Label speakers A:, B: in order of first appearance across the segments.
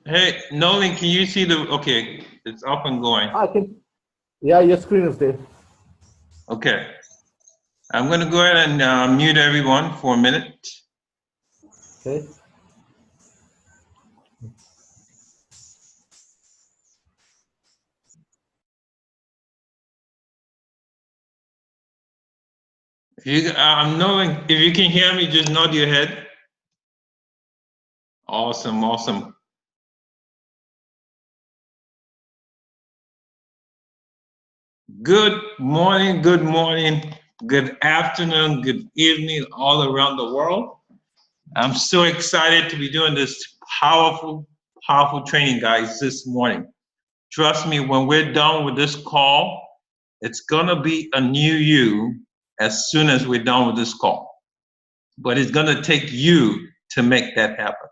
A: Hey, Nolan, can you see the, okay, it's up and going.
B: I can. Yeah, your screen is there.
A: Okay, I'm gonna go ahead and mute everyone for a minute.
B: Okay.
A: If you, Nolan, if you can hear me, just nod your head. Awesome, awesome. Good morning, good afternoon, good evening, all around the world. I'm so excited to be doing this powerful, powerful training, guys, this morning. Trust me, when we're done with this call, it's gonna be a new you as soon as we're done with this call. But it's gonna take you to make that happen.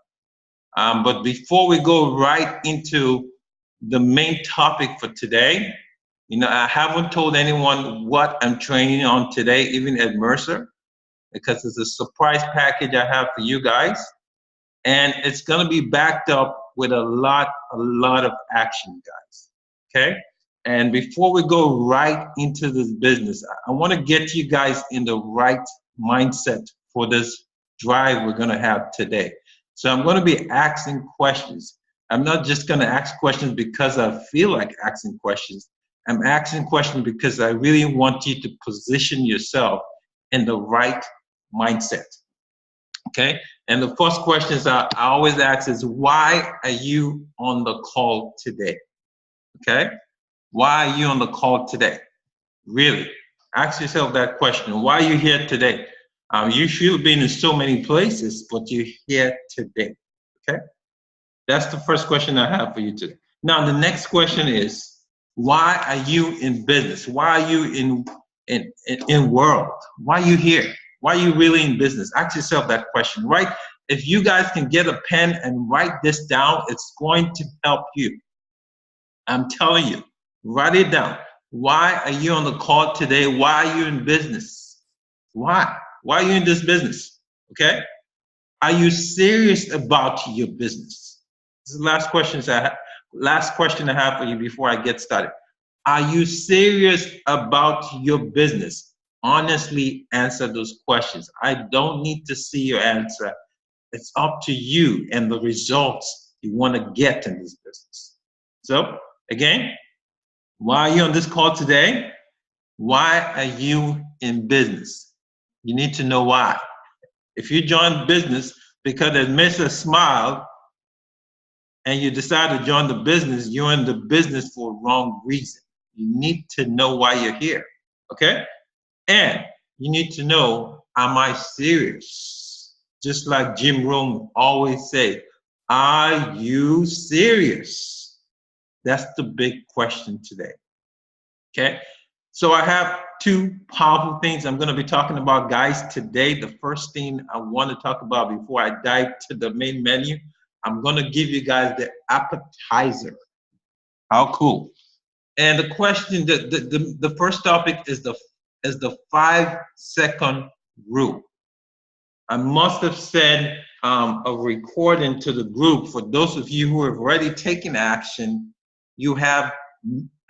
A: But before we go right into the main topic for today, I haven't told anyone what I'm training on today, even at Mercer, because it's a surprise package I have for you guys. And it's gonna be backed up with a lot of action, guys, okay? And before we go right into this business, I wanna get you guys in the right mindset for this drive we're gonna have today. So I'm gonna be asking questions. I'm not just gonna ask questions because I feel like asking questions. I'm asking questions because I really want you to position yourself in the right mindset, okay? And the first questions I always ask is, why are you on the call today? Okay? Why are you on the call today? Really, ask yourself that question. Why are you here today? You should have been in so many places, but you're here today. Okay? That's the first question I have for you today. Now, the next question is, why are you in business? Why are you in world? Why are you here? Why are you really in business? Ask yourself that question, right? If you guys can get a pen and write this down, it's going to help you. I'm telling you, write it down. Why are you on the call today? Why are you in business? Why? Why are you in this business? Okay? Are you serious about your business? This is the last question I have for you before I get started. Are you serious about your business? Honestly answer those questions. I don't need to see your answer. It's up to you and the results you want to get in this business. So, again, why are you on this call today? Why are you in business? You need to know why. If you join business because it makes us smile and you decide to join the business, you're in the business for a wrong reason. You need to know why you're here, okay? And you need to know, am I serious? Just like Jim Rohn always say, are you serious? That's the big question today, okay? So I have two powerful things I'm going to be talking about, guys, today. The first thing I want to talk about before I dive to the main menu, I'm going to give you guys the appetizer. How cool. And the question, the first topic is the 5-second rule. I must have sent a recording to the group. For those of you who have already taken action, you have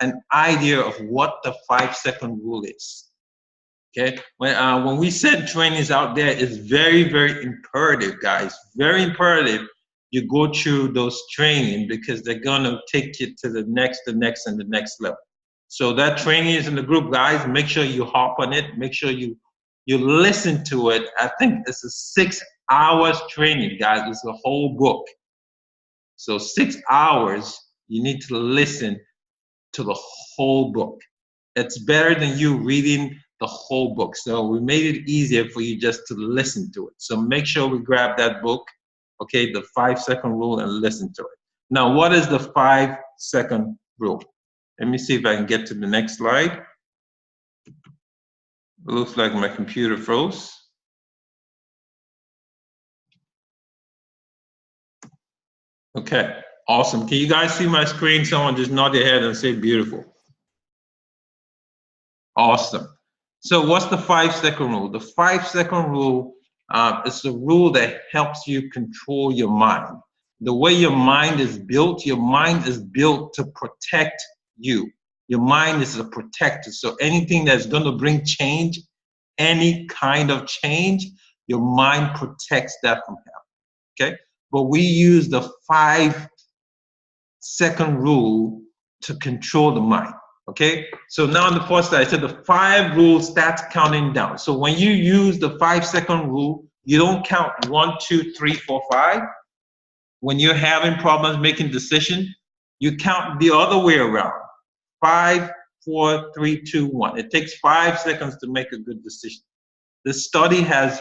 A: an idea of what the 5-second rule is. Okay, when we send trainings out there, it's very imperative, guys. Very imperative you go through those training because they're gonna take you to the next, and the next level. So that training is in the group, guys. Make sure you hop on it. Make sure you listen to it. I think it's a 6 hours training, guys. It's a whole book. So 6 hours, you need to listen to the whole book. It's better than you reading the whole book. So we made it easier for you just to listen to it. So make sure we grab that book, okay, the 5-second rule, and listen to it. Now, what is the 5-second rule? Let me see if I can get to the next slide. It looks like my computer froze. Okay, awesome. Can you guys see my screen? Someone just nod their head and say beautiful. Awesome. So what's the 5-second rule? The 5-second rule is the rule that helps you control your mind. The way your mind is built to protect you. Your mind is a protector. So anything that's going to bring change, any kind of change, your mind protects that from happening. Okay? But we use the 5-second rule to control the mind. Okay? So now on the first slide, I said the 5 rules starts counting down. So when you use the 5-second rule, you don't count 1, 2, 3, 4, 5. When you're having problems making decisions, you count the other way around. 5, 4, 3, 2, 1. It takes 5 seconds to make a good decision. The study have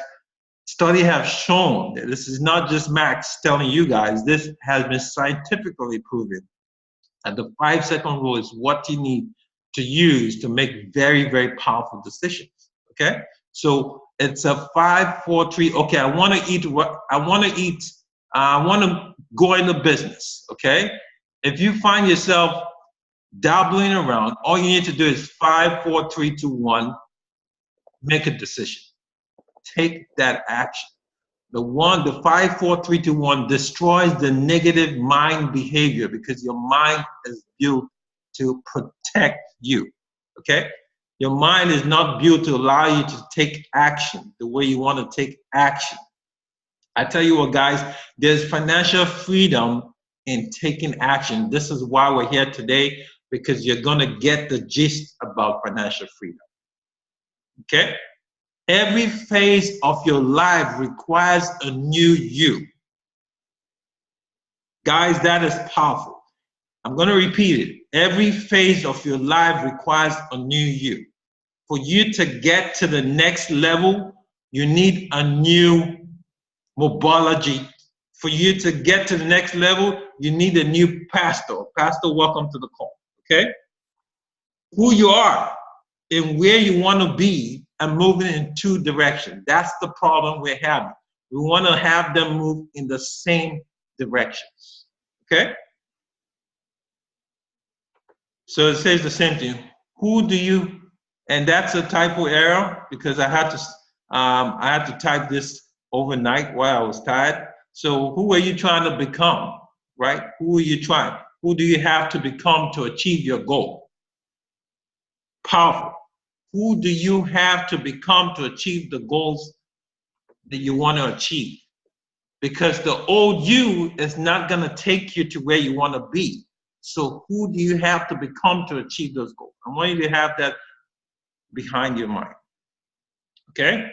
A: shown that this is not just Max telling you guys, this has been scientifically proven. And the 5-second rule is what you need to use to make very, very powerful decisions. Okay? So it's a 5, 4, 3. Okay, I want to go into business. Okay? If you find yourself dabbling around, all you need to do is 5, 4, 3, 2, 1. Make a decision. Take that action. The 5, 4, 3, 2, 1 destroys the negative mind behavior because your mind is built to protect you. Okay? Your mind is not built to allow you to take action the way you want to take action. I tell you what, guys, there's financial freedom in taking action. This is why we're here today, because you're going to get the gist about financial freedom. Okay? Every phase of your life requires a new you. Guys, that is powerful. I'm going to repeat it. Every phase of your life requires a new you. For you to get to the next level, you need a new mobility. For you to get to the next level, you need a new pastor. Pastor, welcome to the call. Okay? Who you are and where you want to be and moving in 2 directions. That's the problem we're having. We want to have them move in the same directions. Okay? So it says the same thing. Who do you, and that's a typo error because I had to type this overnight while I was tired. So who are you trying to become, right? Who are you trying? Who do you have to become to achieve your goal? Powerful. Who do you have to become to achieve the goals that you want to achieve? Because the old you is not going to take you to where you want to be. So who do you have to become to achieve those goals? I want you to have that behind your mind. Okay?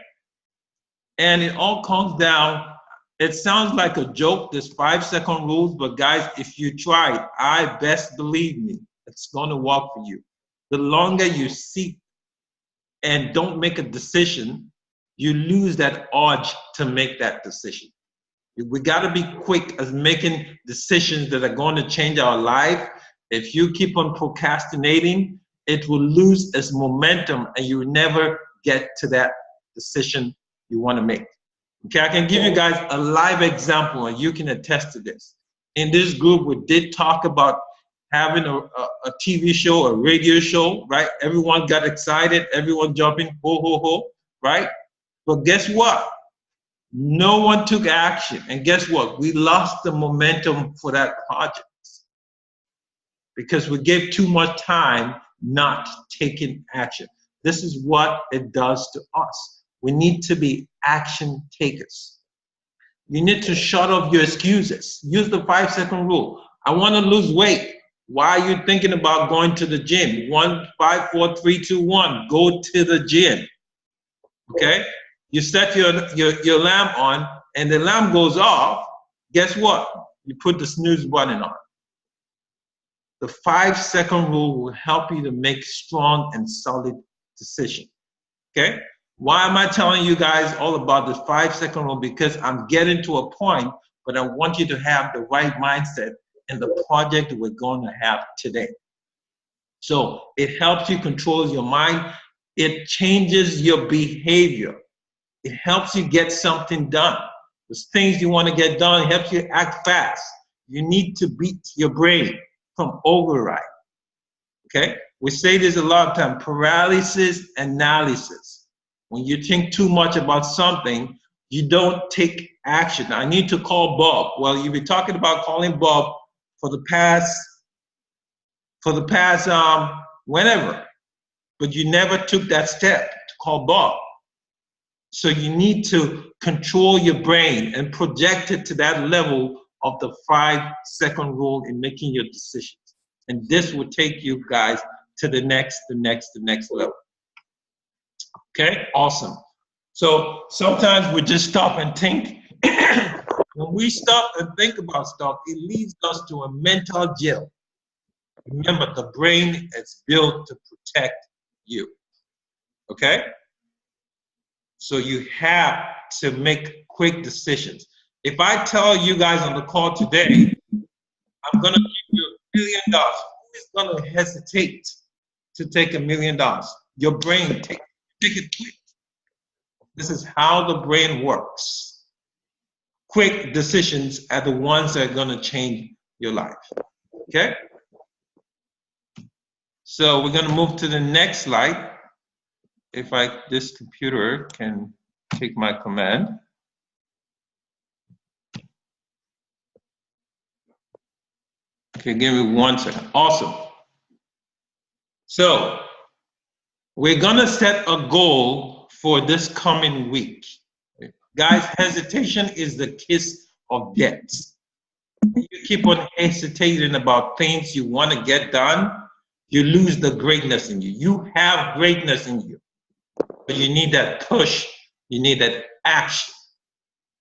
A: And it all comes down, it sounds like a joke, this 5-second rules, but guys, if you try it, I best believe me, it's going to work for you. The longer you seek and don't make a decision, you lose that urge to make that decision. We got to be quick as making decisions that are going to change our life. If you keep on procrastinating, it will lose its momentum and you will never get to that decision you want to make. Okay, I can give you guys a live example and you can attest to this. In this group, we did talk about having a TV show, a radio show, right? Everyone got excited, everyone jumping, ho, ho, ho, right? But guess what? No one took action. And guess what? We lost the momentum for that project because we gave too much time not taking action. This is what it does to us. We need to be action takers. You need to shut off your excuses. Use the 5-second rule. I want to lose weight. Why are you thinking about going to the gym? 1, 5, 4, 3, 2, 1. Go to the gym. Okay? You set your alarm on and the alarm goes off. Guess what? You put the snooze button on. The 5-second rule will help you to make strong and solid decisions. Okay? Why am I telling you guys all about this 5-second rule? Because I'm getting to a point, but I want you to have the right mindset in the project we're going to have today. So it helps you control your mind. It changes your behavior. It helps you get something done. There's things you want to get done. It helps you act fast. You need to beat your brain from override. Okay? We say this a lot of time, paralysis analysis. When you think too much about something, you don't take action. I need to call Bob. Well, you've been talking about calling Bob for the past whenever, but you never took that step to call Bob. So you need to control your brain and project it to that level of the 5-second rule in making your decisions. And this will take you guys to the next level. Okay, awesome. So sometimes we just stop and think. When we stop and think about stuff, it leads us to a mental jail. Remember, the brain is built to protect you. Okay? So you have to make quick decisions. If I tell you guys on the call today, I'm going to give you $1 million, who is going to hesitate to take $1 million? Your brain, take it quick. This is how the brain works. Quick decisions are the ones that are going to change your life. Okay? So we're going to move to the next slide. If this computer can take my command. Okay, give me 1 second. Awesome. So we're going to set a goal for this coming week. Guys, hesitation is the kiss of death. You keep on hesitating about things you want to get done, you lose the greatness in you. You have greatness in you, but you need that push. You need that action.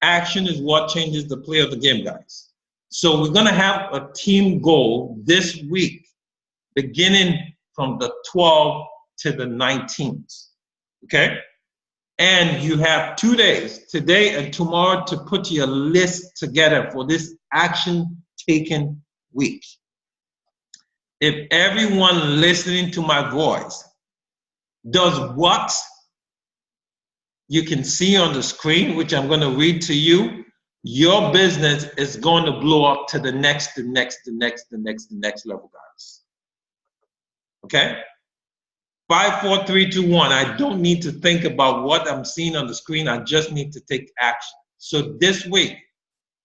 A: Action is what changes the play of the game, guys. So we're going to have a team goal this week, beginning from the 12th to the 19th. Okay? And you have 2 days, today and tomorrow, to put your list together for this action-taking week. If everyone listening to my voice does what you can see on the screen, which I'm going to read to you, your business is going to blow up to the next level, guys. Okay? 5, 4, 3, 2, 1. I don't need to think about what I'm seeing on the screen. I just need to take action. So this week,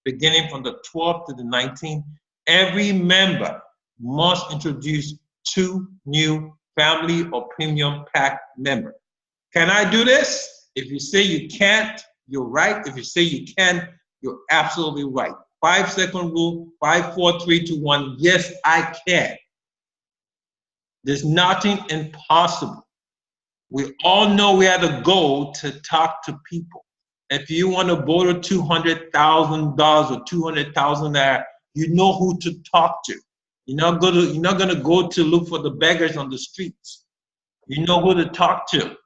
A: beginning from the 12th to the 19th, every member must introduce 2 new family or premium pack members. Can I do this? If you say you can't, you're right. If you say you can, you're absolutely right. 5-second rule, 5, 4, 3, 2, 1. Yes, I can. There's nothing impossible. We all know we have a goal to talk to people. If you want to borrow $200,000 or $200,000, you know who to talk to. You're not going to go to look for the beggars on the streets. You know who to talk to.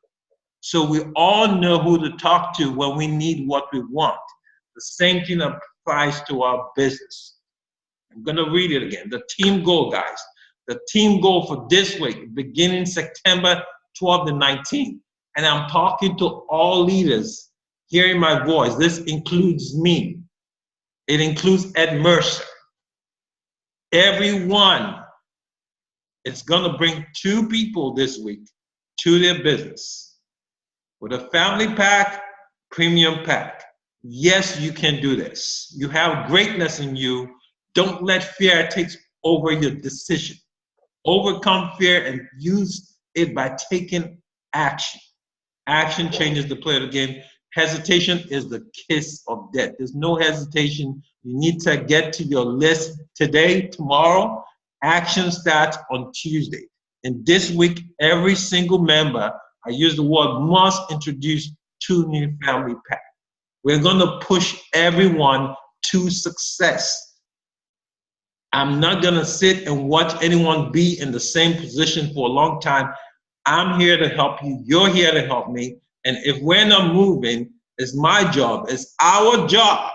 A: So we all know who to talk to when we need what we want. The same thing applies to our business. I'm going to read it again. The team goal, guys. The team goal for this week, beginning September 12th to 19th. And I'm talking to all leaders hearing my voice. This includes me. It includes Ed Mercer. Everyone is going to bring 2 people this week to their business with a family pack, premium pack. Yes, you can do this. You have greatness in you. Don't let fear take over your decision. Overcome fear and use it by taking action. Action changes the play of the game. Hesitation is the kiss of death. There's no hesitation. You need to get to your list today, tomorrow. Action starts on Tuesday. And this week, every single member, I use the word must, introduce 2 new family packs. We're going to push everyone to success. I'm not going to sit and watch anyone be in the same position for a long time. I'm here to help you. You're here to help me. And if we're not moving, it's my job, it's our job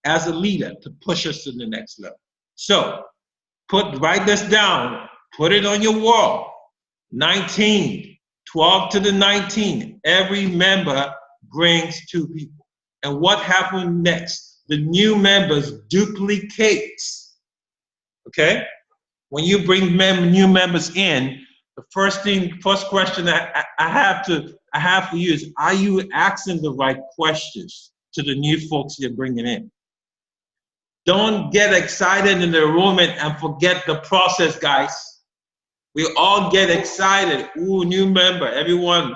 A: as a leader to push us to the next level. So write this down, put it on your wall. 12 to the 19th, every member brings 2 people. And what happened next? The new members duplicates. Okay? When you bring new members in, the first question I have for you is, are you asking the right questions to the new folks you're bringing in. Don't get excited in the enrollment and forget the process, guys. We all get excited. Ooh, new member, everyone.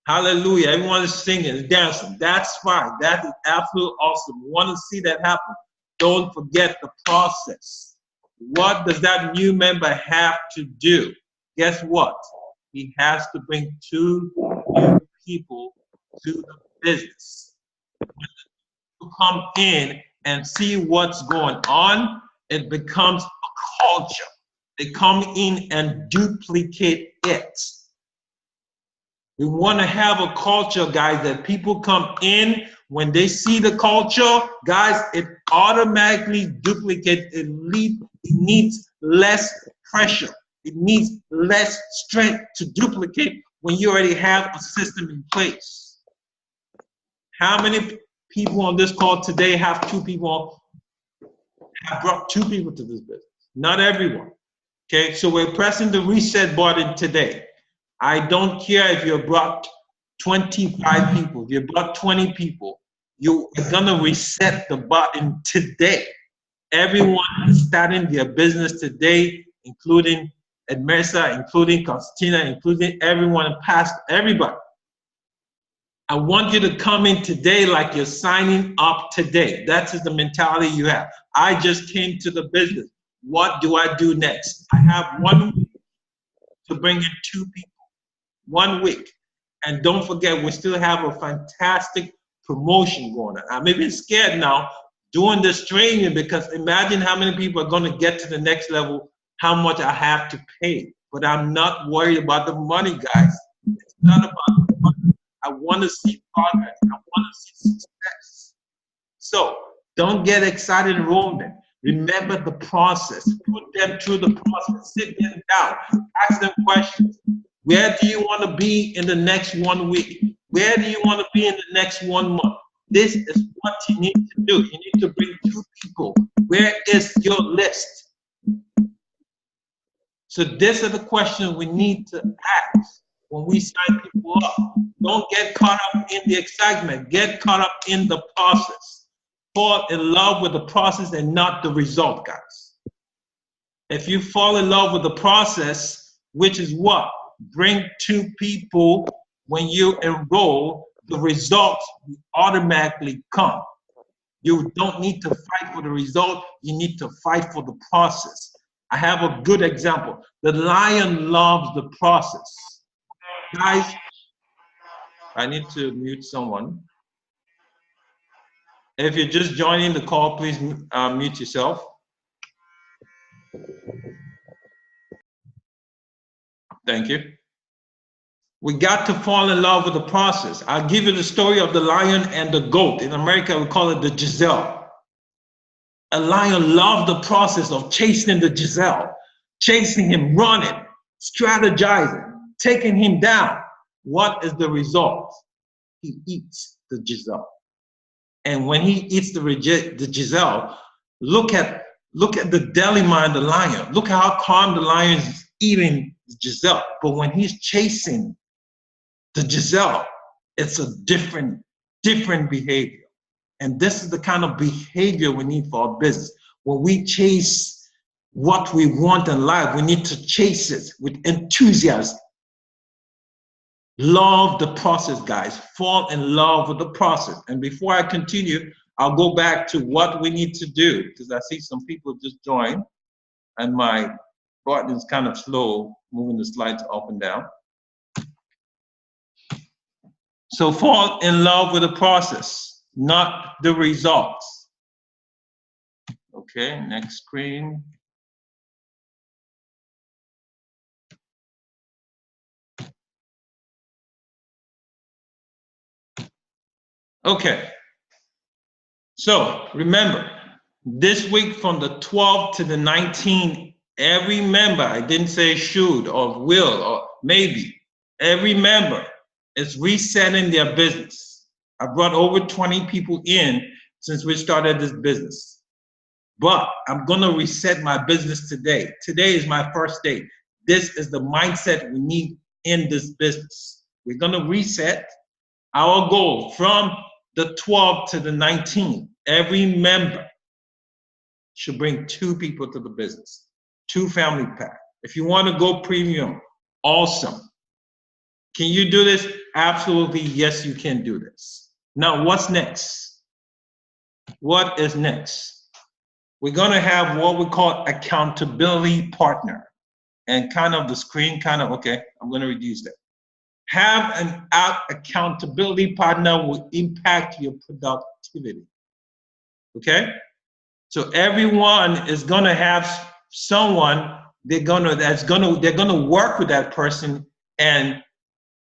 A: Hallelujah. Everyone is singing, dancing. That's fine. That is absolutely awesome. We want to see that happen. Don't forget the process. What does that new member have to do? Guess what? He has to bring 2 new people to the business. To come in and see what's going on, it becomes a culture. They come in and duplicate it. We want to have a culture, guys, that people come in, when they see the culture, guys, it automatically duplicates. It needs less pressure. It needs less strength to duplicate when you already have a system in place. How many people on this call today have 2 people, have brought 2 people to this business? Not everyone. Okay, so we're pressing the reset button today. I don't care if you brought 25 people, if you brought 20 people, you're gonna reset the button today. Everyone is starting their business today, including Edmersa, including Constantina, including everyone past everybody. I want you to come in today like you're signing up today. That's the mentality you have. I just came to the business. What do I do next? I have 1 week to bring in 2 people. 1 week. And don't forget, we still have a fantastic promotion going on. I'm even scared now doing this training, because imagine how many people are going to get to the next level, how much I have to pay. But I'm not worried about the money, guys. It's not about the money. I want to see progress. I want to see success. So don't get excited enrollment. Remember the process. Put them through the process. Sit them down. Ask them questions. Where do you want to be in the next 1 week? Where do you want to be in the next 1 month? This is what you need to do. You need to bring 2 people. Where is your list? So these are the questions we need to ask when we sign people up. Don't get caught up in the excitement. Get caught up in the process. Fall in love with the process and not the result, guys. If you fall in love with the process, which is what? Bring 2 people. When you enroll, the results automatically come. You don't need to fight for the result. You need to fight for the process. I have a good example. The lion loves the process. Guys, I need to mute someone. If you're just joining the call, please mute yourself. Thank you. We got to fall in love with the process. I'll give you the story of the lion and the goat. In America, we call it the gazelle. A lion loved the process of chasing the gazelle, chasing him, running, strategizing, taking him down. What is the result? He eats the gazelle. And when he eats the gazelle, look at the dilemma in the lion. Look how calm the lion is eating the gazelle. But when he's chasing the gazelle, it's a different behavior. And this is the kind of behavior we need for our business. When we chase what we want in life, we need to chase it with enthusiasm. Love the process, guys. Fall in love with the process. And before I continue, I'll go back to what we need to do, because I see some people just joined and my button is kind of slow moving the slides up and down. So fall in love with the process, not the results. Okay, next screen. Okay, so remember, this week from the 12th to the 19th, every member, I didn't say should or will or maybe, every member is resetting their business. I brought over 20 people in since we started this business. But I'm gonna reset my business today. Today is my first day. This is the mindset we need in this business. We're gonna reset our goal from the 12th to the 19th, every member should bring 2 people to the business, 2 family pack. If you want to go premium, awesome. Can you do this? Absolutely, yes, you can do this. Now, what's next? What is next? We're going to have what we call accountability partner. And kind of the screen, okay, I'm going to reduce that. Have an accountability partner will impact your productivity. Okay? So everyone is going to have someone they're going to work with that person, and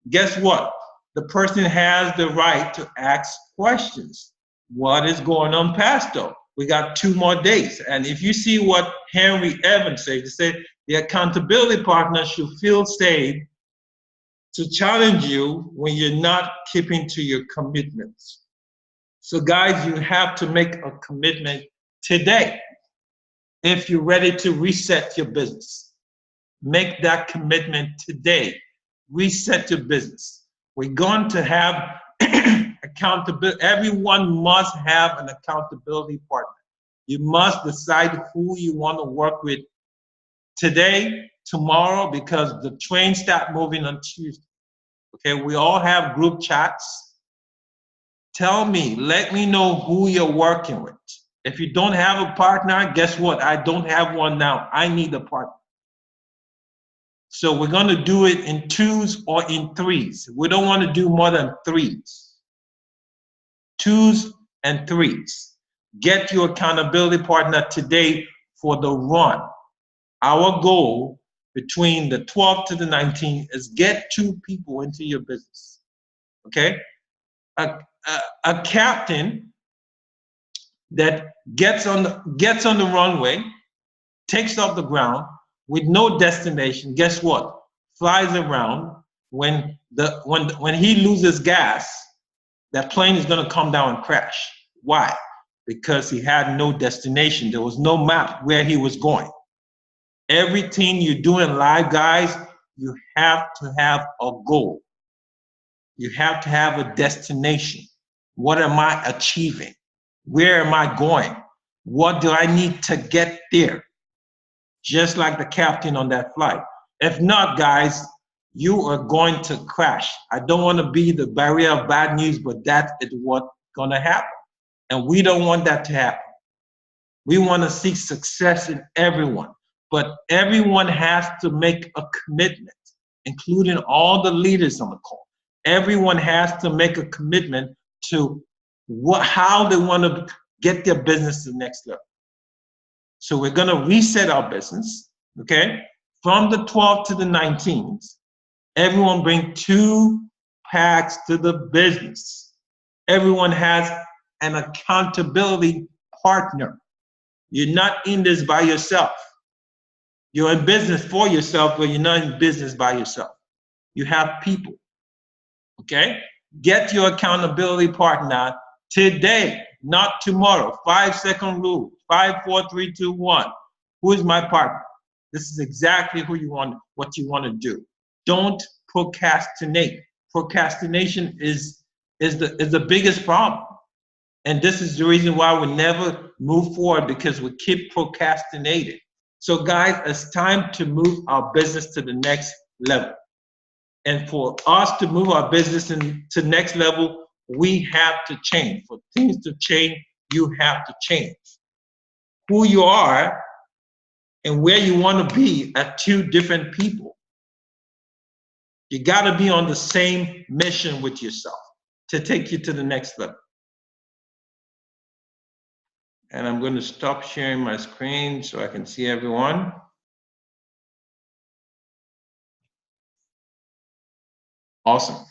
A: guess what? The person has the right to ask questions. What is going on, Pastor? We got 2 more days. And if you see what Henry Evans said, he said the accountability partner should feel safe to challenge you when you're not keeping to your commitments. So guys, you have to make a commitment today. If you're ready to reset your business, make that commitment today. Reset your business. We're going to have accountability. Everyone must have an accountability partner. You must decide who you want to work with today, tomorrow, because the train start moving on Tuesday. Okay, we all have group chats. Tell me, let me know who you're working with. If you don't have a partner, guess what? I don't have one now. I need a partner. So we're going to do it in 2s or in 3s. We don't want to do more than 3s. 2s and 3s. Get your accountability partner today for the run. Our goal between the 12th to the 19th is get 2 people into your business. Okay? A captain that gets on the runway, takes off the ground with no destination, guess what? Flies around. When he loses gas, that plane is going to come down and crash. Why? Because he had no destination. There was no map where he was going. Everything you do in life, guys, you have to have a goal. You have to have a destination. What am I achieving? Where am I going? What do I need to get there? Just like the captain on that flight. If not, guys, you are going to crash. I don't want to be the bearer of bad news, but that is what's going to happen. And we don't want that to happen. We want to see success in everyone. But everyone has to make a commitment, including all the leaders on the call. Everyone has to make a commitment to how they want to get their business to the next level. So we're going to reset our business, okay? From the 12th to the 19th, everyone bring 2 packs to the business. Everyone has an accountability partner. You're not in this by yourself. You're in business for yourself, but you're not in business by yourself. You have people, okay? Get your accountability partner today, not tomorrow. 5-second rule. 5, 4, 3, 2, 1. Who is my partner? This is exactly what you want to do. Don't procrastinate. Procrastination is the biggest problem. And this is the reason why we never move forward, because we keep procrastinating. So guys, it's time to move our business to the next level. And for us to move our business to the next level, we have to change. For things to change, you have to change. Who you are and where you want to be are 2 different people. You got to be on the same mission with yourself to take you to the next level. And I'm going to stop sharing my screen so I can see everyone. Awesome.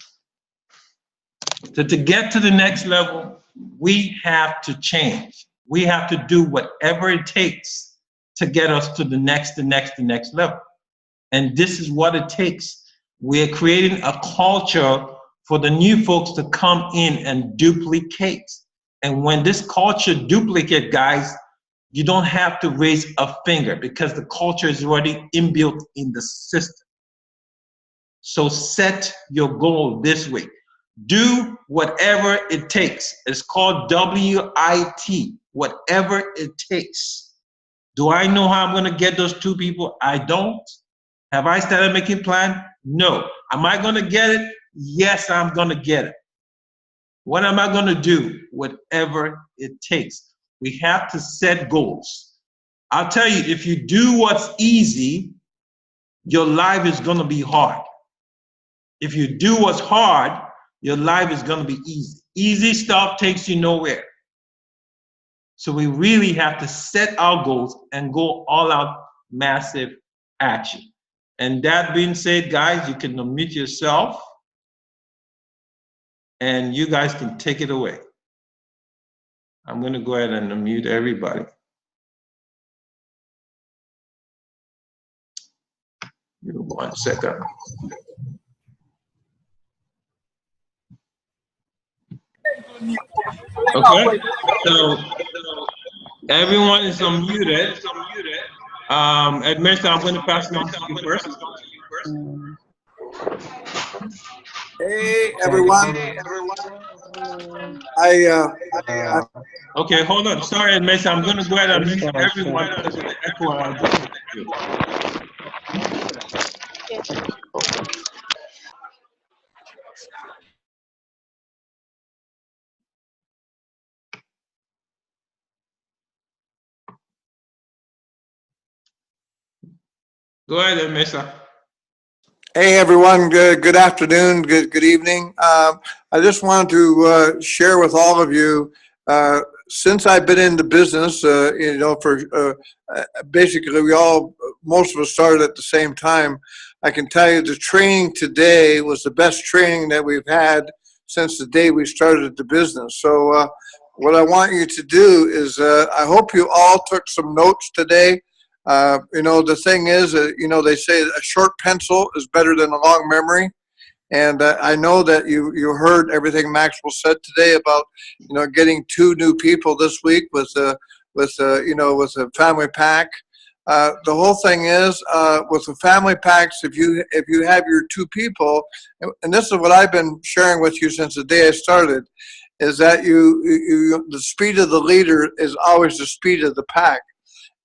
A: So to get to the next level, we have to change. We have to do whatever it takes to get us to the next level. And this is what it takes. We're creating a culture for the new folks to come in and duplicate. And when this culture duplicate, guys, you don't have to raise a finger because the culture is already inbuilt in the system. So set your goal this way. Do whatever it takes. It's called WIT, whatever it takes. Do I know how I'm going to get those 2 people? I don't. Have I started making plan? No. Am I going to get it? Yes, I'm going to get it. What am I going to do? Whatever it takes. We have to set goals. I'll tell you, if you do what's easy, your life is going to be hard. If you do what's hard, your life is going to be easy. Easy stuff takes you nowhere. So we really have to set our goals and go all out massive action. And that being said, guys, you can unmute yourself and you guys can take it away. I'm going to go ahead and unmute everybody. Give me 1 second. Okay, so everyone is unmuted. Administrator, I'm going to pass it on to you first.
C: Hey everyone.
A: Okay, hold on. Sorry, Administrator, I'm going to go ahead and mute everyone because of the echo. Go ahead, Administrator.
C: Hey everyone. Good afternoon. Good evening. I just wanted to share with all of you. Since I've been in the business, for basically most of us started at the same time. I can tell you the training today was the best training that we've had since the day we started the business. So what I want you to do is I hope you all took some notes today. The thing is, they say a short pencil is better than a long memory. And I know that you heard everything Maxwell said today about, getting 2 new people this week with a family pack. The whole thing is with the family packs, if you have your 2 people, and this is what I've been sharing with you since the day I started, is that the speed of the leader is always the speed of the pack.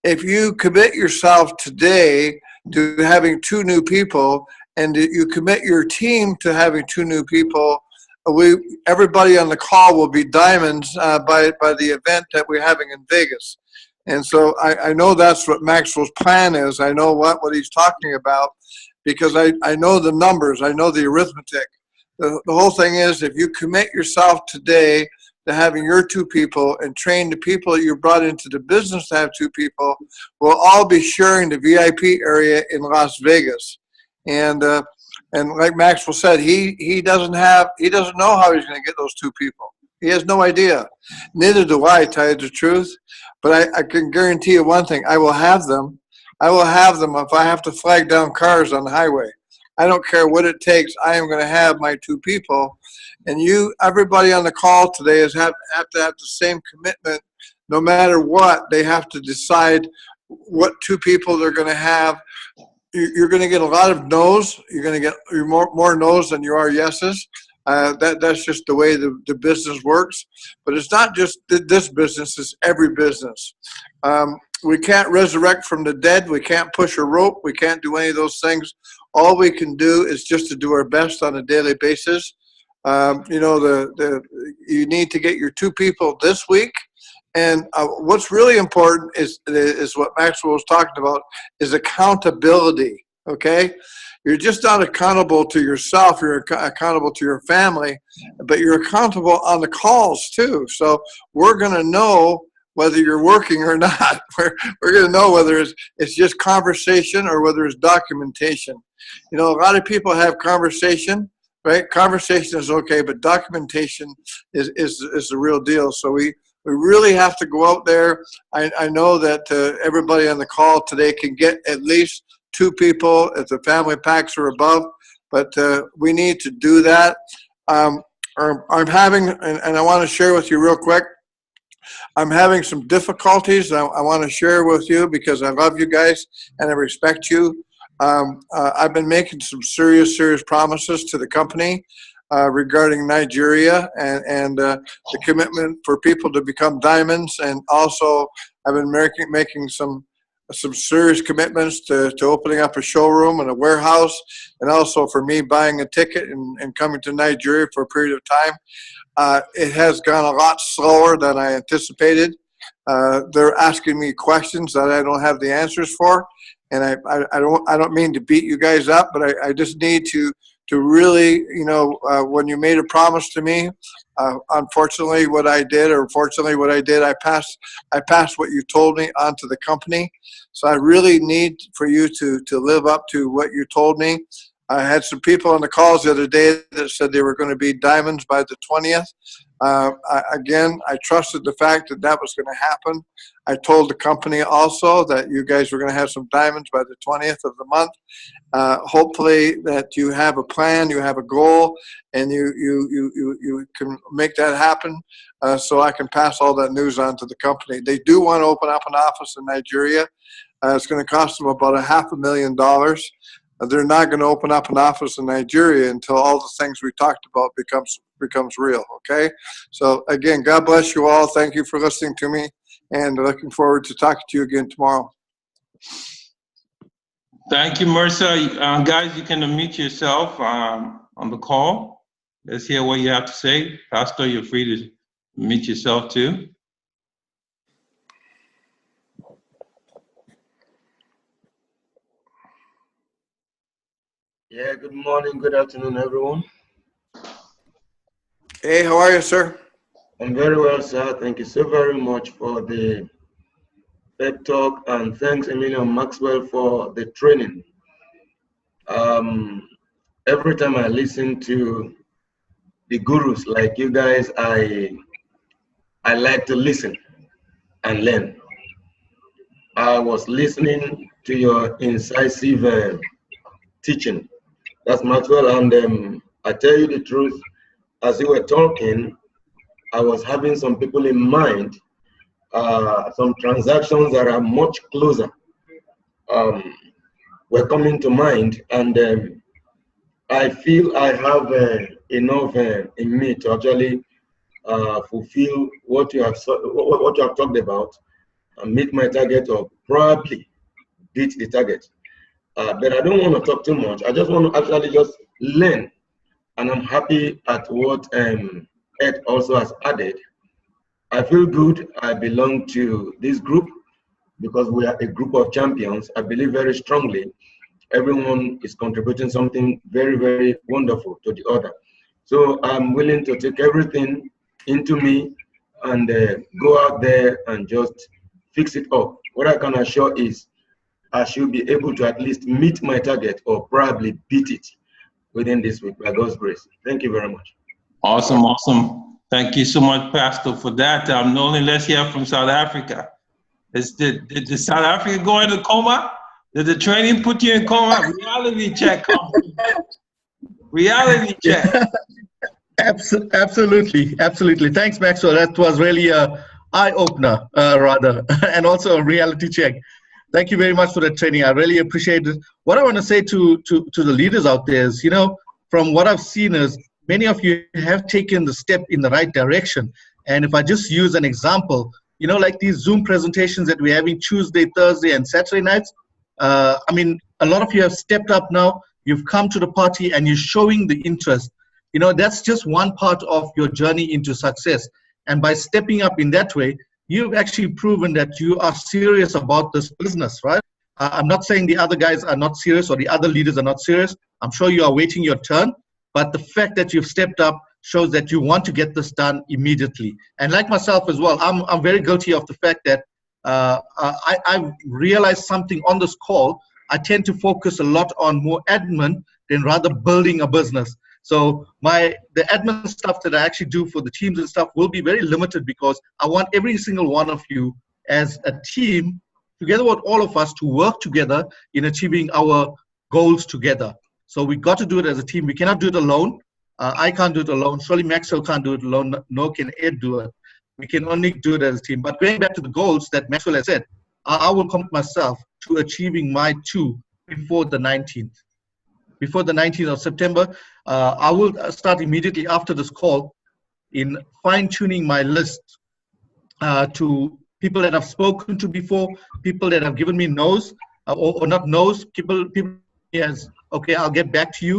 C: If you commit yourself today to having 2 new people, and you commit your team to having 2 new people, everybody on the call will be diamonds by the event that we're having in Vegas. And so I know that's what Maxwell's plan is. I know what he's talking about because I know the numbers. I know the arithmetic. The whole thing is, if you commit yourself today to having your 2 people and train the people that you brought into the business to have 2 people, we'll all be sharing the VIP area in Las Vegas. And like Maxwell said, he doesn't know how he's going to get those 2 people. He has no idea. Neither do I, tell you the truth. But I can guarantee you one thing: I will have them. I will have them if I have to flag down cars on the highway. I don't care what it takes. I am going to have my 2 people. And everybody on the call today have to have the same commitment. No matter what, they have to decide what 2 people they're going to have. You're going to get a lot of no's. You're going to get more no's than you are yeses. That's just the way the business works. But it's not just this business, it's every business. We can't resurrect from the dead. We can't push a rope. We can't do any of those things. All we can do is just to do our best on a daily basis. You need to get your 2 people this week. And what's really important is what Maxwell was talking about, is accountability, okay? You're just not accountable to yourself. You're accountable to your family, but you're accountable on the calls too. So we're going to know whether you're working or not. We're going to know whether it's just conversation or whether it's documentation. A lot of people have conversation, right? Conversation is okay, but documentation is the real deal. So we really have to go out there. I know that everybody on the call today can get at least 2 people if the family packs are above, but we need to do that. I'm having, and I want to share with you real quick, I'm having some difficulties I want to share with you because I love you guys and I respect you. I've been making some serious promises to the company. regarding Nigeria and the commitment for people to become diamonds. And also, I've been making some serious commitments to opening up a showroom and a warehouse, and also for me buying a ticket and coming to Nigeria for a period of time. It has gone a lot slower than I anticipated. They're asking me questions that I don't have the answers for, and I don't mean to beat you guys up, but I just need to really, when you made a promise to me, unfortunately what I did, or fortunately what I did, I passed what you told me onto the company. So I really need for you to live up to what you told me. I had some people on the calls the other day that said they were going to be diamonds by the 20th. I trusted the fact that was going to happen. I told the company also that you guys were going to have some diamonds by the 20th of the month. Hopefully that you have a plan, you have a goal, and you can make that happen, so I can pass all that news on to the company. They do want to open up an office in Nigeria. It's going to cost them about $500,000. They're not going to open up an office in Nigeria until all the things we talked about becomes real. Okay. So again, God bless you all. Thank you for listening to me, and looking forward to talking to you again tomorrow.
A: Thank you, Mercer. Guys, you can unmute yourself on the call. Let's hear what you have to say. Pastor, you're free to unmute yourself too.
D: Yeah, good morning, good afternoon, everyone.
C: Hey, how are you, sir?
D: I'm very well, sir. Thank you so very much for the pep talk, and thanks, Emilio Maxwell, for the training. Every time I listen to the gurus like you guys, I like to listen and learn. I was listening to your incisive teaching. That's Maxwell, and I tell you the truth, as you were talking, I was having some people in mind, some transactions that are much closer were coming to mind, and I feel I have enough in me to actually fulfill what you have talked about, and meet my target, or probably beat the target. But I don't want to talk too much. I just want to actually just learn, and I'm happy at what Ed also has added. I feel good. I belong to this group because we are a group of champions. I believe very strongly everyone is contributing something very, very wonderful to the other. So I'm willing to take everything into me and go out there and just fix it up. What I can assure is I should be able to at least meet my target, or probably beat it within this week, by God's grace. Thank you very much.
A: Awesome, awesome. Thank you so much, Pastor, for that. Nolan, let's hear from South Africa. Did South Africa go into coma? Did the training put you in coma? Reality check. Reality check.
B: Absolutely. Thanks, Maxwell. That was really an eye-opener, rather, and also a reality check. Thank you very much for that training. I really appreciate it. What I want to say to the leaders out there is, from what I've seen is many of you have taken the step in the right direction. And if I just use an example, like these Zoom presentations that we're having Tuesday, Thursday, and Saturday nights, a lot of you have stepped up now. You've come to the party and you're showing the interest. That's just one part of your journey into success. And by stepping up in that way, you've actually proven that you are serious about this business, right? I'm not saying the other guys are not serious or the other leaders are not serious. I'm sure you are waiting your turn. But the fact that you've stepped up shows that you want to get this done immediately. And like myself as well, I'm very guilty of the fact that I realized something on this call. I tend to focus a lot on more admin than rather building a business. So the admin stuff that I actually do for the teams and stuff will be very limited, because I want every single one of you as a team, together with all of us, to work together in achieving our goals together. So we got to do it as a team. We cannot do it alone. I can't do it alone. Surely Maxwell can't do it alone. Nor can Ed do it. We can only do it as a team. But going back to the goals that Maxwell has said, I will commit myself to achieving my 2 before the 19th. before the 19th of September. I will start immediately after this call in fine-tuning my list to people that I've spoken to before, people that have given me no's, or not no's, people as, okay, I'll get back to you.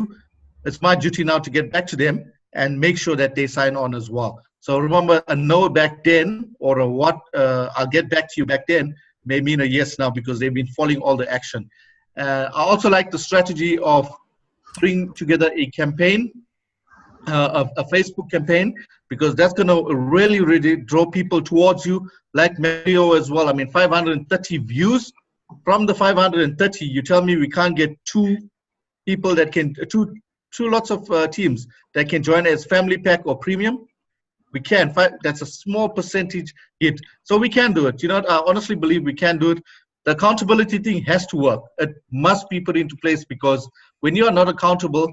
B: It's my duty now to get back to them and make sure that they sign on as well. So remember, a no back then or a what, I'll get back to you back then may mean a yes now because they've been following all the action. I also like the strategy of putting together a campaign, a Facebook campaign, because that's going to really, really draw people towards you, like Mario as well. I mean, 530 views. From the 530, you tell me we can't get two people that can, two lots of teams that can join as family pack or premium. We can. That's a small percentage hit. So we can do it. You know, I honestly believe we can do it. The accountability thing has to work. It must be put into place because when you are not accountable,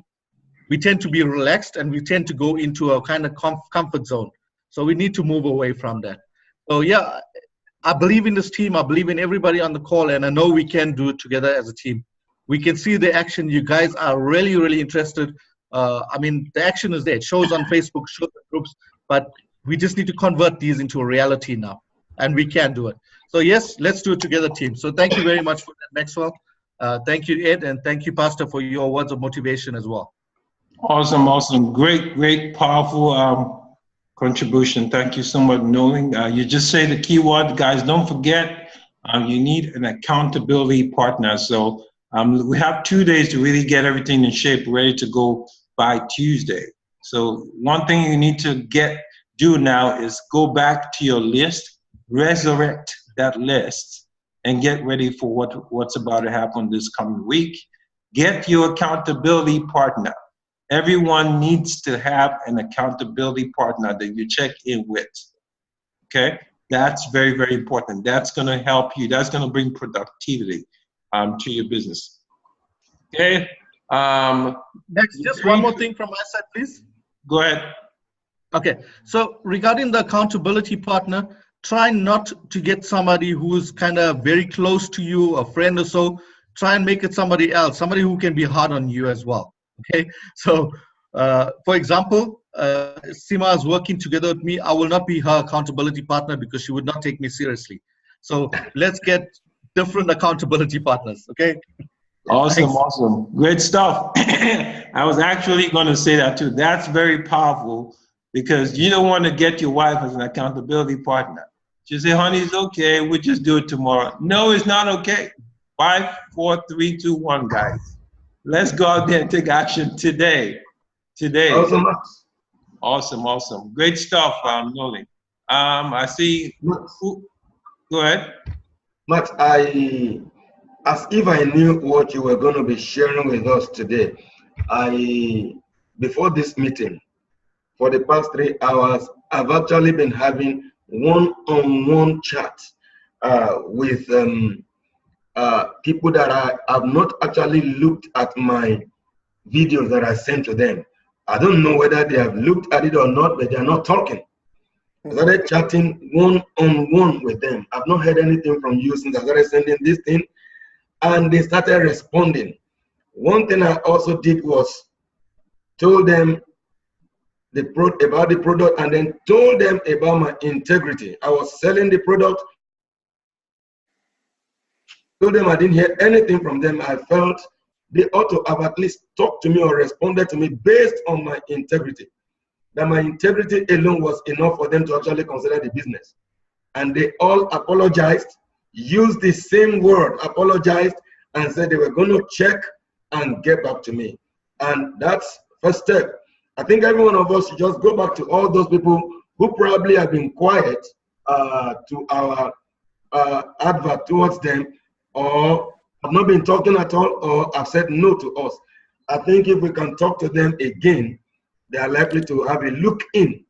B: we tend to be relaxed and we tend to go into a kind of comfort zone. So we need to move away from that. So yeah, I believe in this team. I believe in everybody on the call, and I know we can do it together as a team. We can see the action. You guys are really, really interested. I mean, the action is there. It shows on Facebook, shows in groups, but we just need to convert these into a reality now, and we can do it. So yes, let's do it together, team. So thank you very much for that, Maxwell. Thank you, Ed, and thank you, Pastor, for your words of motivation as well.
A: Awesome, awesome. Great, powerful contribution. Thank you so much, Nolan. You just say the key word, guys. Don't forget, you need an accountability partner. So we have 2 days to really get everything in shape, ready to go by Tuesday. So one thing you need to do now is go back to your list, resurrect that list, and get ready for what's about to happen this coming week. Get your accountability partner. Everyone needs to have an accountability partner that you check in with. Okay, that's very, very important. That's going to help you. That's going to bring productivity to your business. Okay.
B: Next, just one more thing from my side, please.
A: Go ahead.
B: Okay, so regarding the accountability partner, try not to get somebody who's kind of very close to you, a friend or so. Try and make it somebody else, somebody who can be hard on you as well. Okay, so for example, Sima is working together with me. I will not be her accountability partner because she would not take me seriously. So let's get different accountability partners. Okay.
A: Awesome,
B: Thanks.
A: awesome. Great stuff. I was actually going to say that too. That's very powerful because you don't want to get your wife as an accountability partner. She say, honey, it's okay. We'll just do it tomorrow. No, it's not okay. 5, 4, 3, 2, 1, guys. Let's go out there and take action today.
D: Awesome.
A: Awesome, awesome. Great stuff, Nolan. I see.
D: Max,
A: go ahead.
D: Max, as if I knew what you were going to be sharing with us today, before this meeting, for the past 3 hours, I've actually been having one-on-one chat with people that I have not actually looked at my videos that I sent to them. I don't know whether they have looked at it or not, but they are not talking. I started chatting one-on-one with them. I've not heard anything from you since I started sending this thing, and they started responding. One thing I also did was told them about the product and then told them about my integrity. I was selling the product, told them I didn't hear anything from them. I felt they ought to have at least talked to me or responded to me based on my integrity. That my integrity alone was enough for them to actually consider the business. And they all apologized, used the same word, apologized, and said they were going to check and get back to me. And that's first step. I think every one of us should just go back to all those people who probably have been quiet to our advert towards them, or have not been talking at all, or have said no to us. I think if we can talk to them again, they are likely to have a look into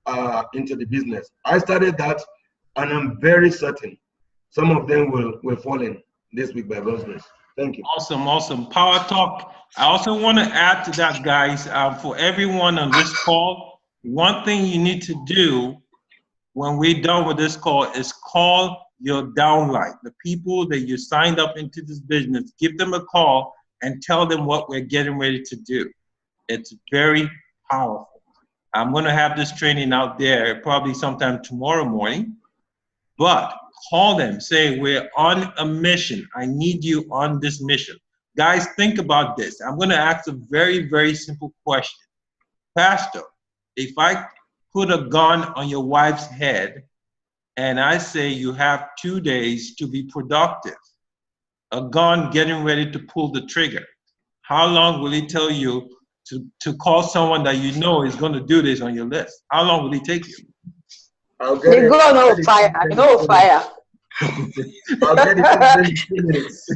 D: the business. I started that, and I'm very certain some of them will fall in this week by God's grace. Thank you.
A: Awesome, awesome. Power talk. I also want to add to that, guys, for everyone on this call, one thing you need to do when we're done with this call is call your downline, the people that you signed up into this business. Give them a call and tell them what we're getting ready to do. It's very powerful. I'm going to have this training out there probably sometime tomorrow morning, but call them, say, we're on a mission. I need you on this mission. Guys, think about this. I'm going to ask a very, very simple question. Pastor, if I put a gun on your wife's head and I say you have 2 days to be productive, a gun getting ready to pull the trigger, how long will it tell you to call someone that you know is going to do this on your list? How long will it take you?
E: They go on fire. No fire.
D: I'll get it in 2 minutes.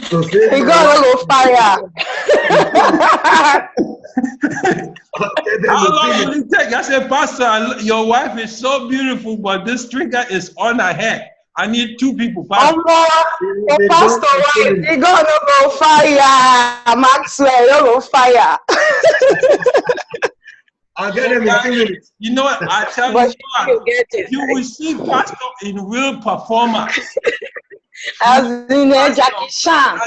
D: So
E: They go on fire.
A: How long will it take? I said, Pastor, your wife is so beautiful, but this trigger is on her head. I need 2 people. Pastor,
E: Pastor, wife, they go on fire. Maxwell, on fire.
D: I'll get them in 2 minutes.
A: You know what? I tell
E: But
A: you,
E: it,
A: you will see Pastor in real performance.
E: as in Jackie Chan.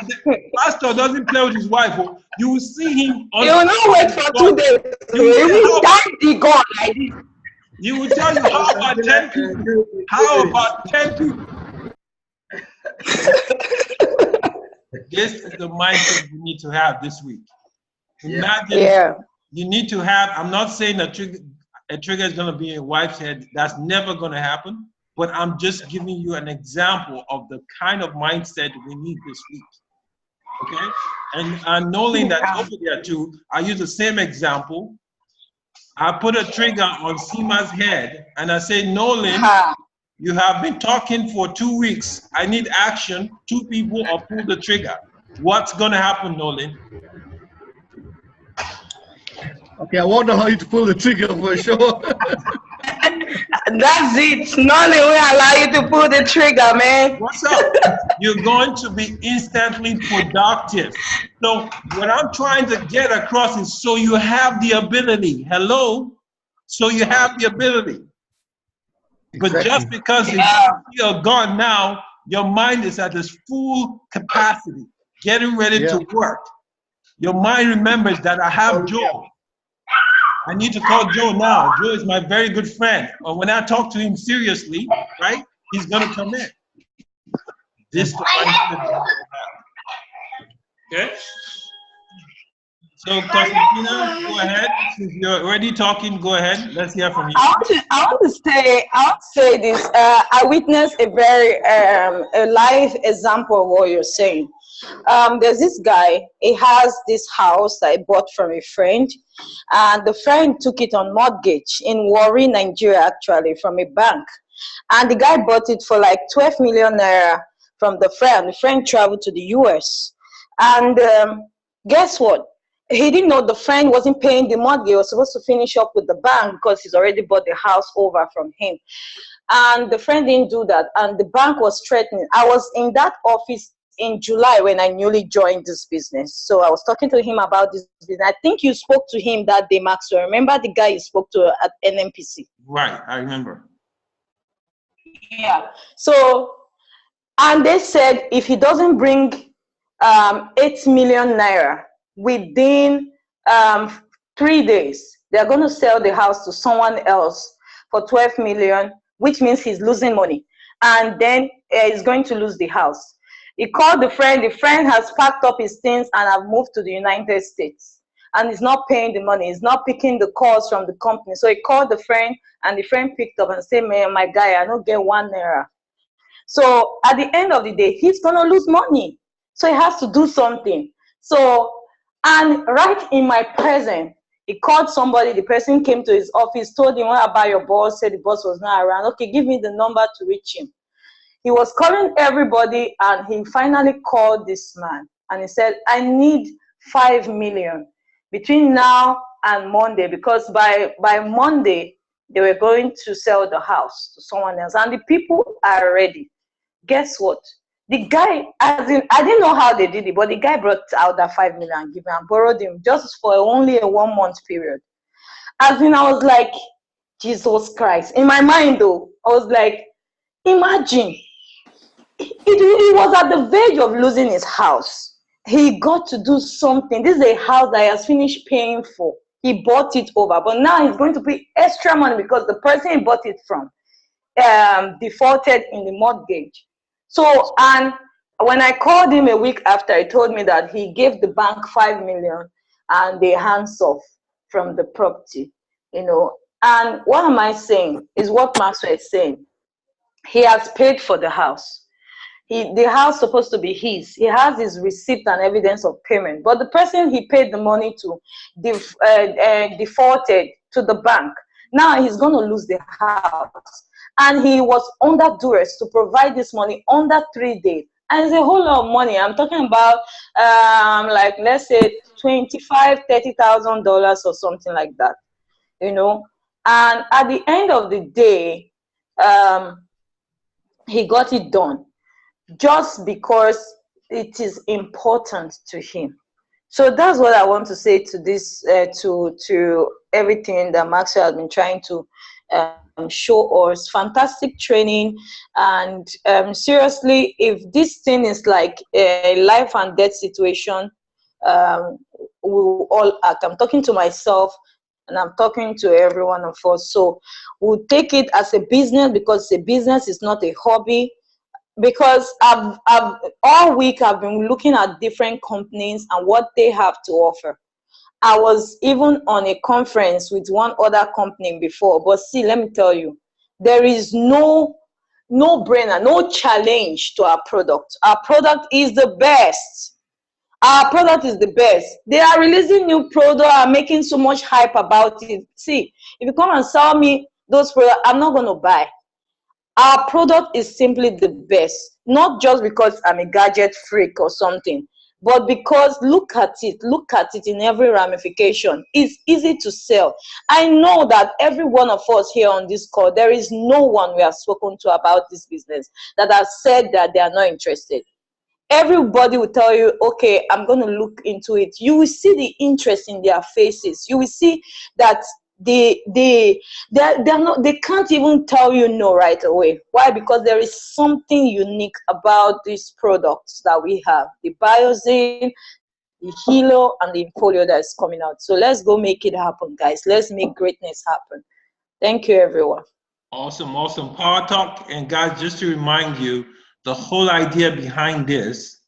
A: Pastor doesn't play with his wife. You will see him on.
E: You will not wait for 2 days. You will die the God like this.
A: He will tell you, how about 10 people? How about 10 people? This is the mindset we need to have this week. Imagine you need to have, I'm not saying a trigger is going to be in your wife's head. That's never going to happen. But I'm just giving you an example of the kind of mindset we need this week. Okay? And knowing that over there too, I use the same example. I put a trigger on Seema's head and I say, Nolan, you have been talking for 2 weeks. I need action. 2 people or pull the trigger. What's going to happen, Nolan?
B: Okay, I wonder how you to pull the trigger for sure.
E: That's it. Nolan will allow you to pull the trigger, man.
A: What's up? You're going to be instantly productive. So what I'm trying to get across is so you have the ability. Hello? So you have the ability. But just because you're gone now, your mind is at its full capacity, getting ready to work. Your mind remembers that I have Joe. I need to call Joe now. Joe is my very good friend. Or when I talk to him seriously, right, he's going to come in. This is the mindset. Okay? So, Constantina, go ahead. If you're already talking, go ahead. Let's hear from you.
E: I want to say this. I witnessed a very a live example of what you're saying. There's this guy. He has this house that I bought from a friend, and the friend took it on mortgage in Warri, Nigeria, actually, from a bank. And the guy bought it for like 12 million naira from the friend. The friend traveled to the US. And guess what? He didn't know the friend wasn't paying the mortgage. He was supposed to finish up with the bank because he's already bought the house over from him. And the friend didn't do that. And the bank was threatening. I was in that office in July when I newly joined this business. So I was talking to him about this business. I think you spoke to him that day, Maxwell. Remember the guy you spoke to at NMPC?
A: Right, I remember.
E: Yeah. So, and they said if he doesn't bring 8 million naira within 3 days, they're going to sell the house to someone else for 12 million, which means he's losing money. And then he's going to lose the house. He called the friend has packed up his things and have moved to the United States. And he's not paying the money. He's not picking the calls from the company. So he called the friend, and the friend picked up and said, man, my guy, I don't get 1 naira. So at the end of the day, he's going to lose money. So he has to do something. So, and right in my presence, he called somebody. The person came to his office, told him, what about your boss? Said the boss was not around. Okay, give me the number to reach him. He was calling everybody, and he finally called this man. And he said, I need 5 million between now and Monday, because by Monday, they were going to sell the house to someone else. And the people are ready. Guess what? The guy, I didn't know how they did it, but the guy brought out that 5 million and gave him and borrowed him just for only a 1 month period. As in, I was like, Jesus Christ. In my mind, though, I was like, imagine he was at the verge of losing his house. He got to do something. This is a house that he has finished paying for. He bought it over, but now he's going to pay extra money because the person he bought it from defaulted in the mortgage. So, and when I called him a week after, he told me that he gave the bank 5 million and they hands off from the property, you know. And what am I saying is what Maxwell is saying. He has paid for the house. The house supposed to be his. He has his receipt and evidence of payment, but the person he paid the money to defaulted to the bank. Now he's going to lose the house, and he was under duress to provide this money under 3 days, and it's a whole lot of money. I'm talking about like, let's say $25,000-$30,000 or something like that, you know. And at the end of the day, he got it done just because it is important to him. So that's what I want to say to this, to everything that Maxwell has been trying to show us. Fantastic training, and seriously, if this thing is like a life and death situation, we will all act. I'm talking to myself, and I'm talking to every one of us. So we'll take it as a business, because a business is not a hobby. Because I've all week I've been looking at different companies and what they have to offer. I was even on a conference with one other company before, but see, let me tell you, there is no brainer, no challenge to our product. Our product is the best. Our product is the best. They are releasing new product and making so much hype about it. See, if you come and sell me those products, I'm not going to buy. Our product is simply the best, not just because I'm a gadget freak or something, but because look at it in every ramification. It's easy to sell. I know that every one of us here on this call, there is no one we have spoken to about this business that has said that they are not interested. Everybody will tell you, okay, I'm going to look into it. You will see the interest in their faces. You will see that they can't even tell you no right away. Why? Because there is something unique about these products that we have, the Biozine, the Hilo, and the Infolio that is coming out. So let's go make it happen, guys. Let's make greatness happen. Thank you, everyone.
A: Awesome, awesome. Power Talk. And guys, just to remind you, the whole idea behind this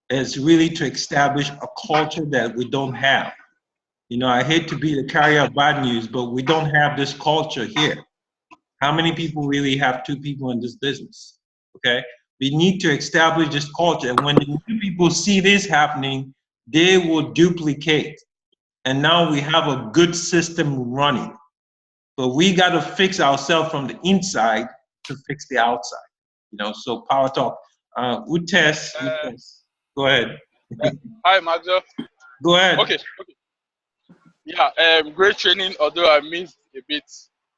A: is really to establish a culture that we don't have. You know, I hate to be the carrier of bad news, but we don't have this culture here. How many people really have two people in this business? Okay, we need to establish this culture. And when the new people see this happening, they will duplicate. And now we have a good system running. But we got to fix ourselves from the inside to fix the outside. You know, so Power Talk. Utes, go ahead.
F: Hi, Maxwell.
A: Go ahead.
F: Okay. Yeah, great training, although I missed a bit.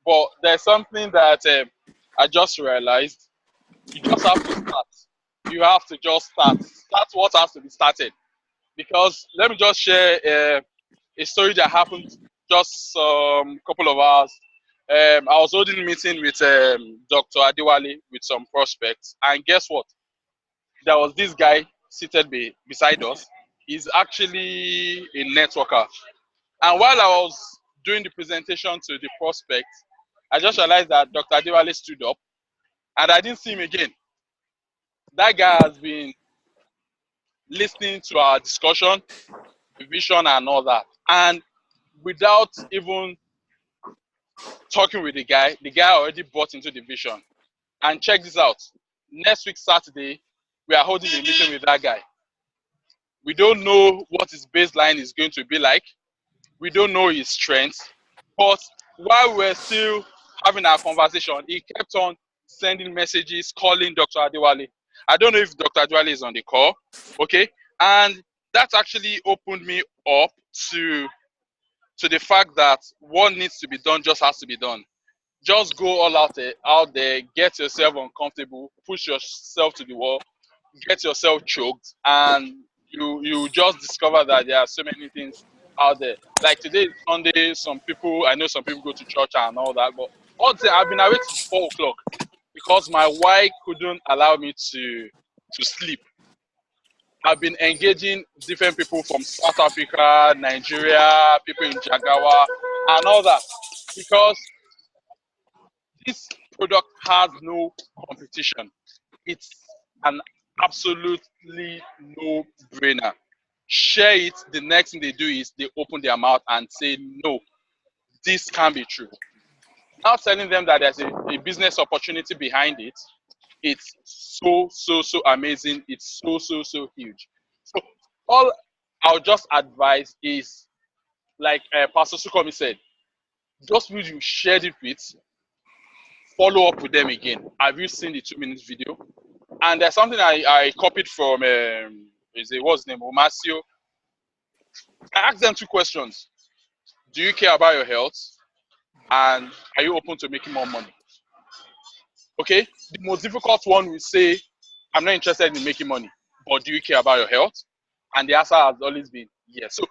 F: But there's something that I just realized. You just have to start. You have to just start. Start what has to be started. Because let me just share a story that happened just a couple of hours. I was holding a meeting with Dr. Adewale with some prospects. And guess what? There was this guy seated beside us. He's actually a networker. And while I was doing the presentation to the prospect, I just realized that Dr. Adewale stood up and I didn't see him again. That guy has been listening to our discussion, the vision and all that. And without even talking with the guy already bought into the vision. And check this out. Next week, Saturday, we are holding a meeting with that guy. We don't know what his baseline is going to be like. We don't know his strengths. But while we're still having our conversation, he kept on sending messages, calling Dr. Adewale. I don't know if Dr. Adewale is on the call, okay? And that actually opened me up to the fact that what needs to be done just has to be done. Just go all out there, get yourself uncomfortable, push yourself to the wall, get yourself choked, and you just discover that there are so many things out there. Like today is Sunday, I know some people go to church and all that, but I've been awake since 4 o'clock because my wife couldn't allow me to to sleep. I've been engaging different people from South Africa, Nigeria, people in Jagawa, and all that, because this product has no competition. It's an absolutely no-brainer. Share it. The next thing they do is they open their mouth and say, no, this can't be true. Now telling them that there's a business opportunity behind it, it's so amazing. It's so huge. So all I'll just advise is, like Pastor Sukomi said, just who you shared it with, follow up with them again. Have you seen the 2-minute video? And there's something I copied from what's his name, Omasio. I asked them 2 questions. Do you care about your health? And are you open to making more money? Okay, the most difficult one will say, I'm not interested in making money, but do you care about your health? And the answer has always been yes. So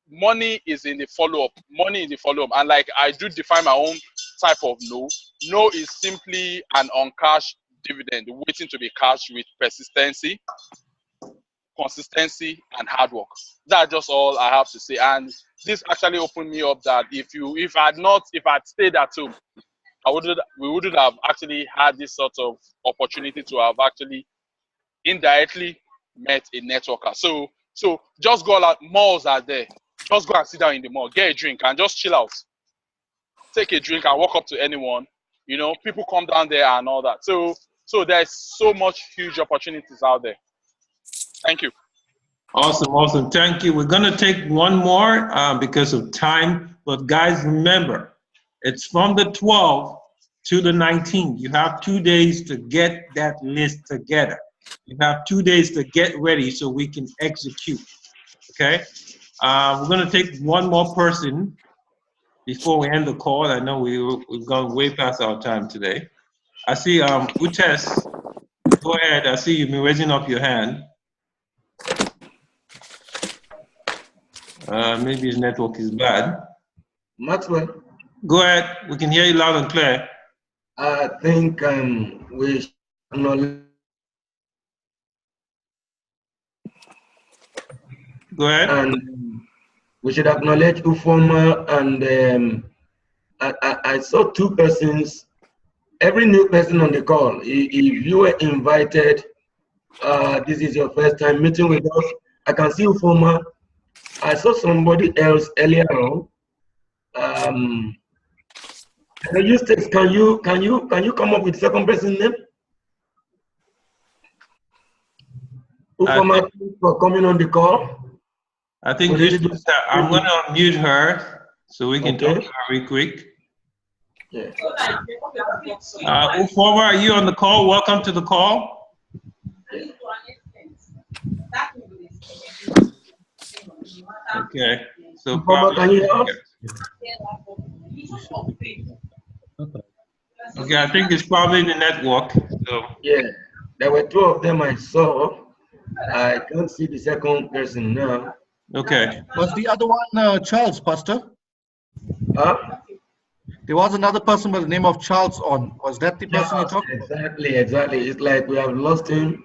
F: money is in the follow-up. Money in the follow-up. And like I do define my own type of no. No is simply an uncashed dividend waiting to be cashed with persistency, consistency, and hard work. That's just all I have to say. And this actually opened me up that if I'd stayed at home, we wouldn't have actually had this sort of opportunity to have actually indirectly met a networker. So just go out. Malls are there. Just go and sit down in the mall, get a drink, and just chill out. Take a drink and walk up to anyone. You know, people come down there and all that. So there's so much huge opportunities out there. Thank you.
A: Awesome. Thank you. We're going to take one more because of time. But guys, remember, it's from the 12th to the 19th. You have 2 days to get that list together. You have 2 days to get ready so we can execute. Okay? We're going to take one more person before we end the call. I know we've gone way past our time today. I see Utes. Go ahead. I see you've been raising up your hand. Maybe his network is bad.
D: Maxwell.
A: Go ahead. We can hear you loud and clear.
D: I think we should acknowledge.
A: Go ahead.
D: And we should acknowledge Ufoma, and I saw 2 persons. Every new person on the call, if you were invited, this is your first time meeting with us. I can see Ufoma. I saw somebody else earlier on. Eustace, can you come up with second person name? Ufoma, thanks for coming on the call.
A: I think I'm going to unmute her so we can talk to her real quick.
D: Yeah.
A: Ufoma, are you on the call? Welcome to the call. Okay. So
D: Ufoma, can you hear us?
A: Okay, I think it's probably the network. So
D: Yeah, there were 2 of them I saw. I can't see the second person now.
A: okay.
B: Was the other one Charles, Pastor?
D: Huh?
B: There was another person by the name of Charles on. Was that the person you're talking about?
D: Exactly. It's like we have lost him.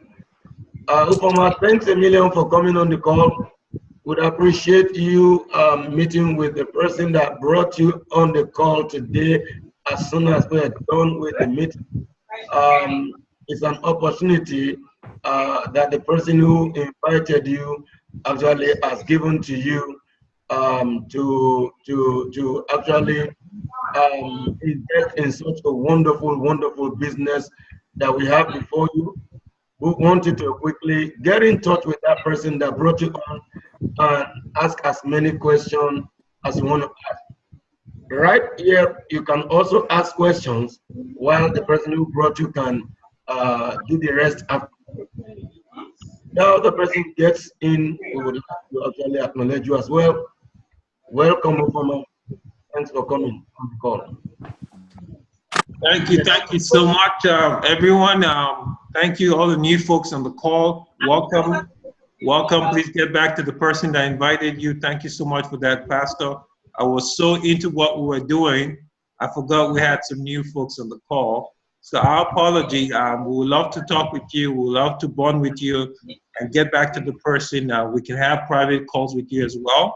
D: Ufoma, thanks a million for coming on the call. Would appreciate you meeting with the person that brought you on the call today as soon as we are done with the meeting. It's an opportunity that the person who invited you actually has given to you to actually invest in such a wonderful business that we have before you. We want you to quickly get in touch with that person that brought you on and ask as many questions as you want to ask. Right here, you can also ask questions while the person who brought you can do the rest after. Now the person gets in, we would like to actually acknowledge you as well. Welcome, Ufoma. Thanks for coming on the call.
A: Thank you so much, everyone. Thank you, all the new folks on the call. Welcome. Please get back to the person that invited you. Thank you so much for that, Pastor. I was so into what we were doing, I forgot we had some new folks on the call. So our apology. We would love to talk with you. We would love to bond with you and get back to the person. We can have private calls with you as well.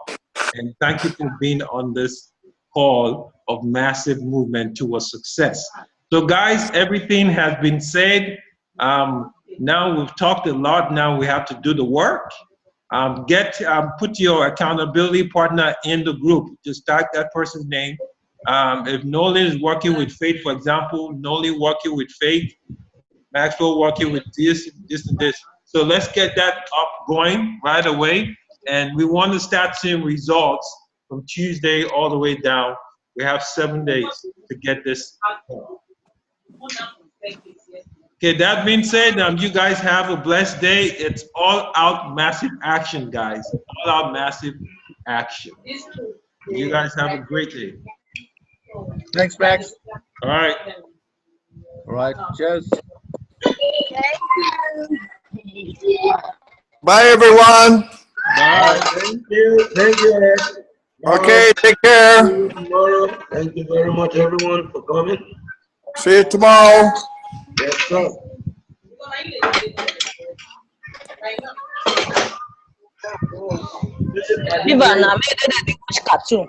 A: And thank you for being on this call of massive movement towards success. So guys, everything has been said. Now we've talked a lot. Now we have to do the work. Put your accountability partner in the group. Just type that person's name. If Nolan is working with Faith, for example, Nolan working with Faith, Maxwell working with this, and this. So let's get that up going right away. And we want to start seeing results from Tuesday all the way down. We have 7 days to get this. Okay, that being said, you guys have a blessed day. It's all out massive action, guys. All out massive action. You guys have a great day.
B: Thanks, Max.
A: All right.
B: All right. Cheers.
C: Bye, everyone.
A: Bye.
D: Thank you. Thank you, Ed.
C: Okay, take care.
D: See you tomorrow. Thank you very much, everyone, for coming.
C: See you tomorrow.
D: Yes, sir.
E: Viva, na me dey watch cartoon.